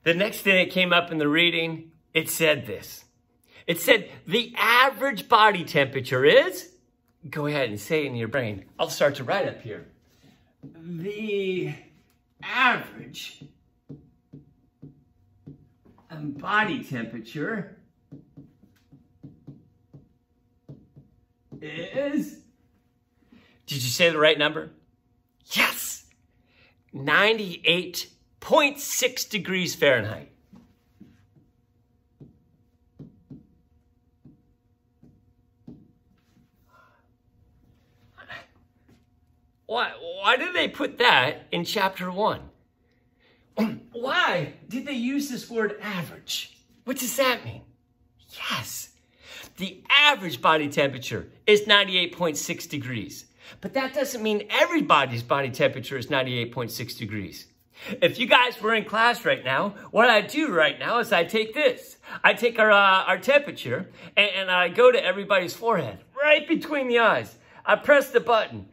The next thing that came up in the reading, it said this. It said the average body temperature is, go ahead and say it in your brain. I'll start to write up here. The average body temperature is, did you say the right number? Yes, 98.6 degrees Fahrenheit. Why did they put that in chapter 1? Why did they use this word average? What does that mean? Yes, the average body temperature is 98.6 degrees. But that doesn't mean everybody's body temperature is 98.6 degrees. If you guys were in class right now, what I do right now is I take this. I take our temperature and I go to everybody's forehead, right between the eyes. I press the button.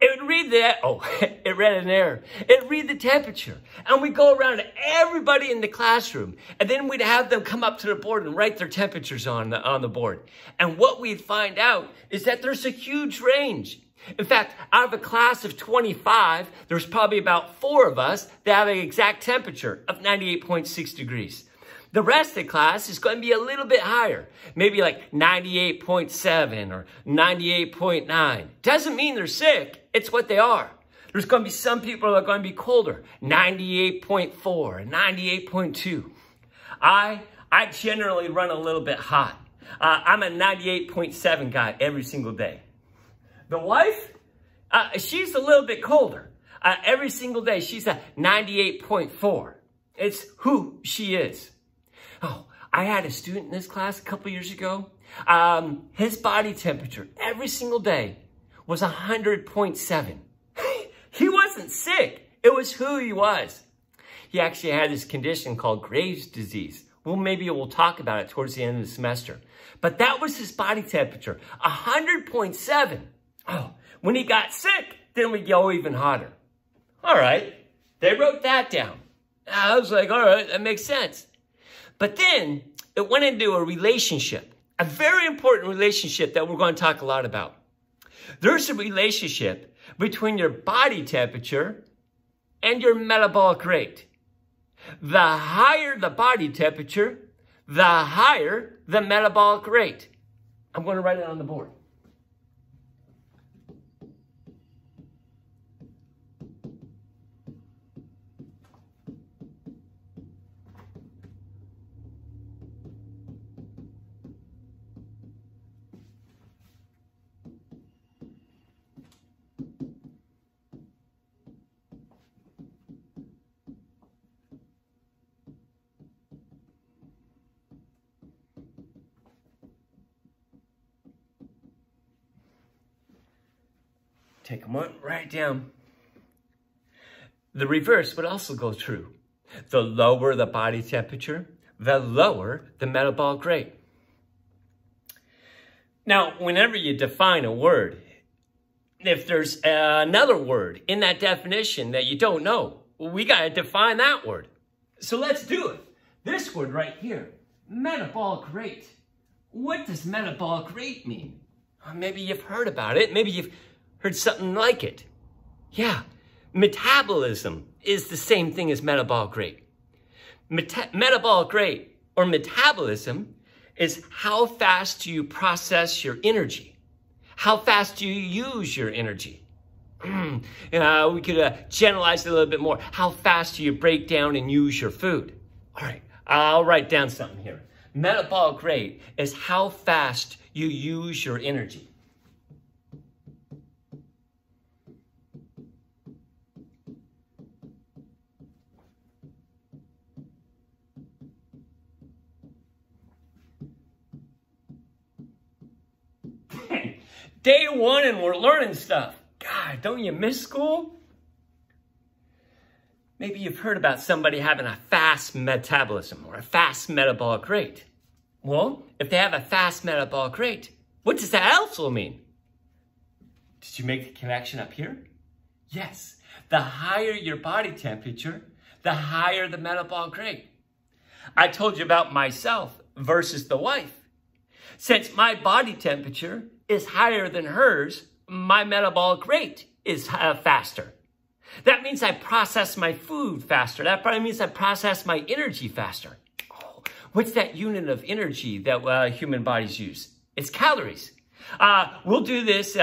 It would read it read an error. It would read the temperature. And we go around to everybody in the classroom. And then we'd have them come up to the board and write their temperatures on the board. And what we'd find out is that there's a huge range. In fact, out of a class of 25, there's probably about 4 of us that have an exact temperature of 98.6 degrees. The rest of the class is going to be a little bit higher, maybe like 98.7 or 98.9. Doesn't mean they're sick. It's what they are. There's going to be some people that are going to be colder, 98.4 and 98.2. I generally run a little bit hot. I'm a 98.7 guy every single day. The wife, she's a little bit colder. Every single day, she's a 98.4. It's who she is. Oh, I had a student in this class a couple years ago. His body temperature every single day was 100.7. He wasn't sick. It was who he was. He actually had this condition called Graves' disease. Well, maybe we'll talk about it towards the end of the semester. But that was his body temperature, 100.7. Oh, when he got sick, then we go even hotter. All right, they wrote that down. I was like, all right, that makes sense. But then it went into a relationship, a very important relationship that we're going to talk a lot about. There's a relationship between your body temperature and your metabolic rate. The higher the body temperature, the higher the metabolic rate. I'm going to write it on the board. Take a moment, write it down. The reverse would also go true. The lower the body temperature, the lower the metabolic rate. Now, whenever you define a word, if there's another word in that definition that you don't know, we got to define that word. So let's do it. This word right here, metabolic rate. What does metabolic rate mean? Maybe you've heard about it. Maybe you've heard something like it. Yeah, metabolism is the same thing as metabolic rate. Metabolic rate or metabolism is how fast do you process your energy? How fast do you use your energy? We could generalize it a little bit more. How fast do you break down and use your food? All right, I'll write down something here. Metabolic rate is how fast you use your energy. Day 1 and we're learning stuff. God, don't you miss school? Maybe you've heard about somebody having a fast metabolism or a fast metabolic rate. Well, if they have a fast metabolic rate, what does that also mean? Did you make the connection up here? Yes, The higher your body temperature, the higher the metabolic rate. I told you about myself versus the wife. Since my body temperature is higher than hers, my metabolic rate is faster. That means I process my food faster. That probably means I process my energy faster. Oh, what's that unit of energy that human bodies use? It's calories. We'll do this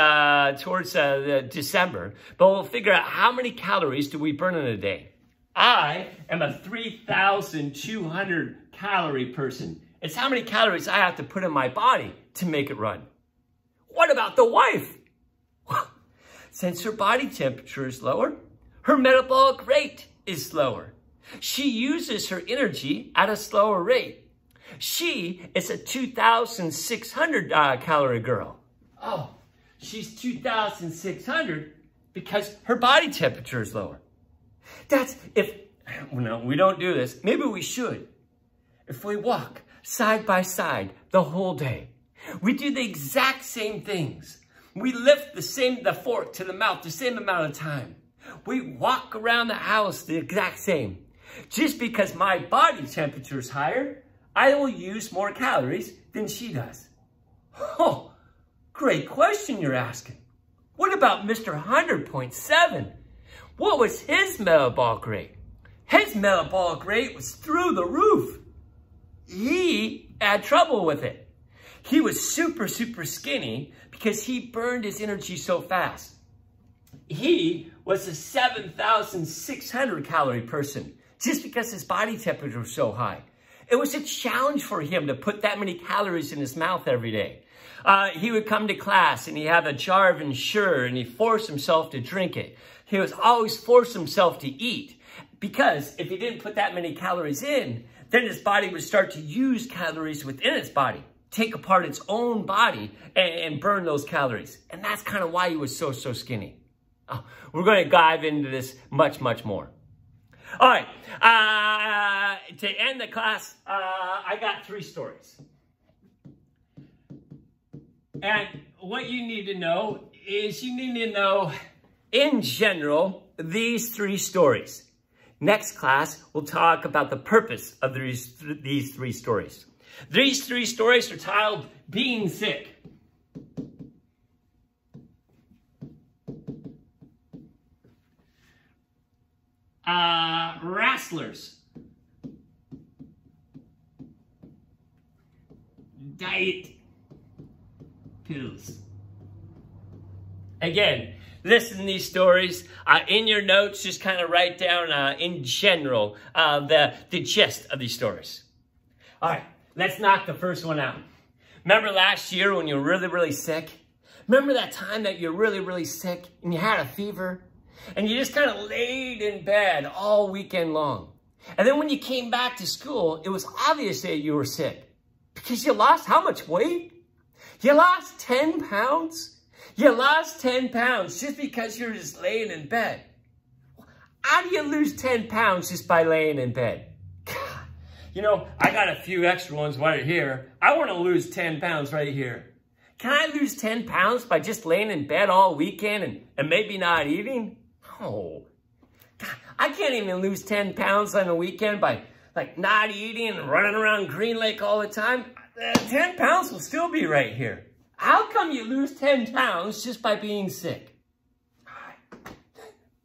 towards December, but we'll figure out how many calories do we burn in a day. I am a 3,200 calorie person. It's how many calories I have to put in my body to make it run. What about the wife? Since her body temperature is lower, her metabolic rate is slower. She uses her energy at a slower rate. She is a 2,600 calorie girl. Oh, she's 2,600 because her body temperature is lower. No, we don't do this. Maybe we should. If we walk side by side the whole day, we do the exact same things. We lift the fork to the mouth the same amount of time. We walk around the house the exact same. Just because my body temperature is higher, I will use more calories than she does. Oh, great question you're asking. What about Mr. 100.7? What was his metabolic rate? His metabolic rate was through the roof. He had trouble with it. He was super, super skinny because he burned his energy so fast. He was a 7,600 calorie person just because his body temperature was so high. It was a challenge for him to put that many calories in his mouth every day. He would come to class and he'd have a jar of Ensure and he'd force himself to drink it. He was always force himself to eat because if he didn't put that many calories in, then his body would start to use calories within its body, take apart its own body and burn those calories. And that's kind of why he was so skinny. Oh, we're going to dive into this much, much more. All right. To end the class, I got 3 stories. And what you need to know is you need to know, in general, these 3 stories. Next class, we'll talk about the purpose of these 3 stories. These 3 stories are titled Being Sick. Wrestlers. Diet pills. Again, listen to these stories. In your notes, just kind of write down, in general, the gist of these stories. All right, let's knock the first one out. Remember last year when you were really, really sick? Remember that time that you were really, really sick and you had a fever? And you just kind of laid in bed all weekend long. And then when you came back to school, it was obvious that you were sick. Because you lost how much weight? You lost 10 pounds? You lost 10 pounds just because you're just laying in bed. How do you lose 10 pounds just by laying in bed? God, you know, I got a few extra ones right here. I want to lose 10 pounds right here. Can I lose 10 pounds by just laying in bed all weekend and maybe not eating? Oh, God, I can't even lose 10 pounds on a weekend by like not eating and running around Green Lake all the time. 10 pounds will still be right here. How come you lose 10 pounds just by being sick?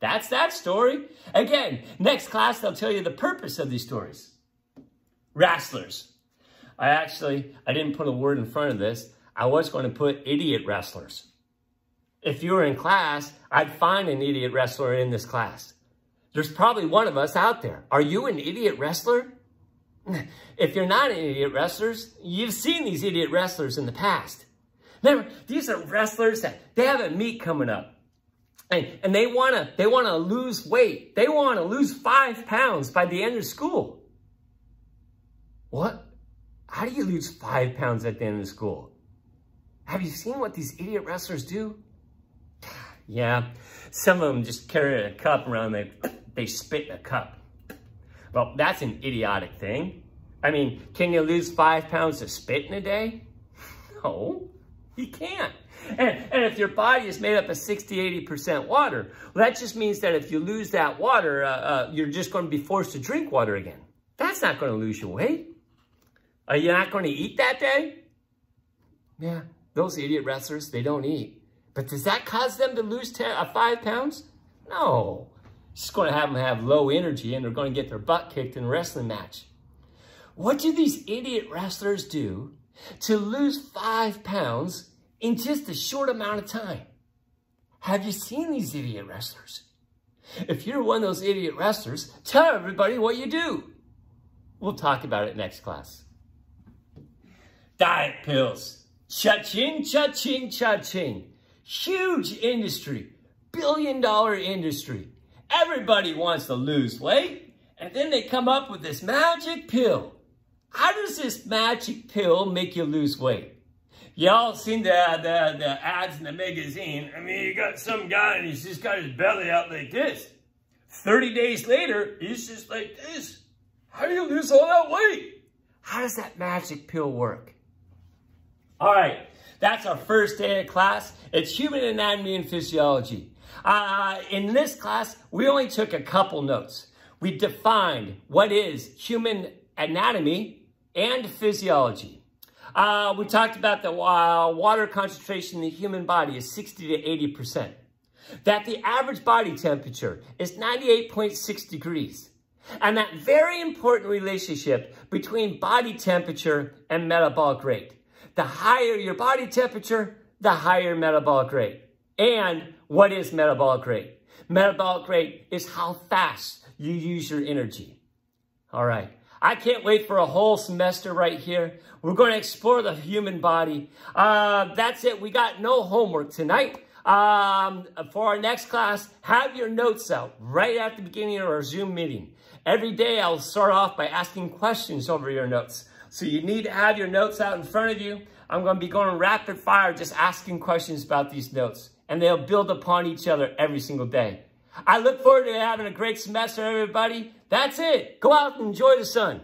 That's that story. Again, next class, they'll tell you the purpose of these stories. Wrestlers. I didn't put a word in front of this. I was going to put idiot wrestlers. If you were in class, I'd find an idiot wrestler in this class. There's probably one of us out there. Are you an idiot wrestler? If you're not an idiot wrestler, you've seen these idiot wrestlers in the past. Remember, these are wrestlers that they have a meet coming up. And they want to lose weight. They want to lose 5 pounds by the end of school. What? How do you lose 5 pounds at the end of school? Have you seen what these idiot wrestlers do? Yeah, some of them just carry a cup around, they spit in a cup. Well, that's an idiotic thing. I mean, can you lose 5 pounds of spit in a day? No, you can't. And if your body is made up of 60–80% water, well, that just means that if you lose that water, you're just going to be forced to drink water again. That's not going to lose your weight. Are you not going to eat that day? Yeah, those idiot wrestlers, they don't eat. But does that cause them to lose 5 pounds? No. It's just going to have them have low energy and they're going to get their butt kicked in a wrestling match. What do these idiot wrestlers do to lose 5 pounds in just a short amount of time? Have you seen these idiot wrestlers? If you're one of those idiot wrestlers, tell everybody what you do. We'll talk about it next class. Diet pills. Cha-ching, cha-ching, cha-ching. Huge industry. Billion-dollar industry. Everybody wants to lose weight, and then they come up with this magic pill. How does this magic pill make you lose weight? Y'all seen the ads in the magazine. I mean, you got some guy and he's just got his belly out like this. 30 days later, he's just like this. How do you lose all that weight? How does that magic pill work? All right, that's our first day of class. It's human anatomy and physiology. In this class, we only took a couple notes. We defined what is human anatomy and physiology. We talked about the water concentration in the human body is 60–80%. That the average body temperature is 98.6 degrees. And that very important relationship between body temperature and metabolic rate. The higher your body temperature, the higher metabolic rate. And what is metabolic rate? Metabolic rate is how fast you use your energy. All right. I can't wait for a whole semester right here. We're going to explore the human body. That's it. We got no homework tonight. For our next class, have your notes out right at the beginning of our Zoom meeting. Every day I'll start off by asking questions over your notes. So you need to have your notes out in front of you. I'm going to be going rapid fire just asking questions about these notes. And they'll build upon each other every single day. I look forward to having a great semester, everybody. That's it. Go out and enjoy the sun.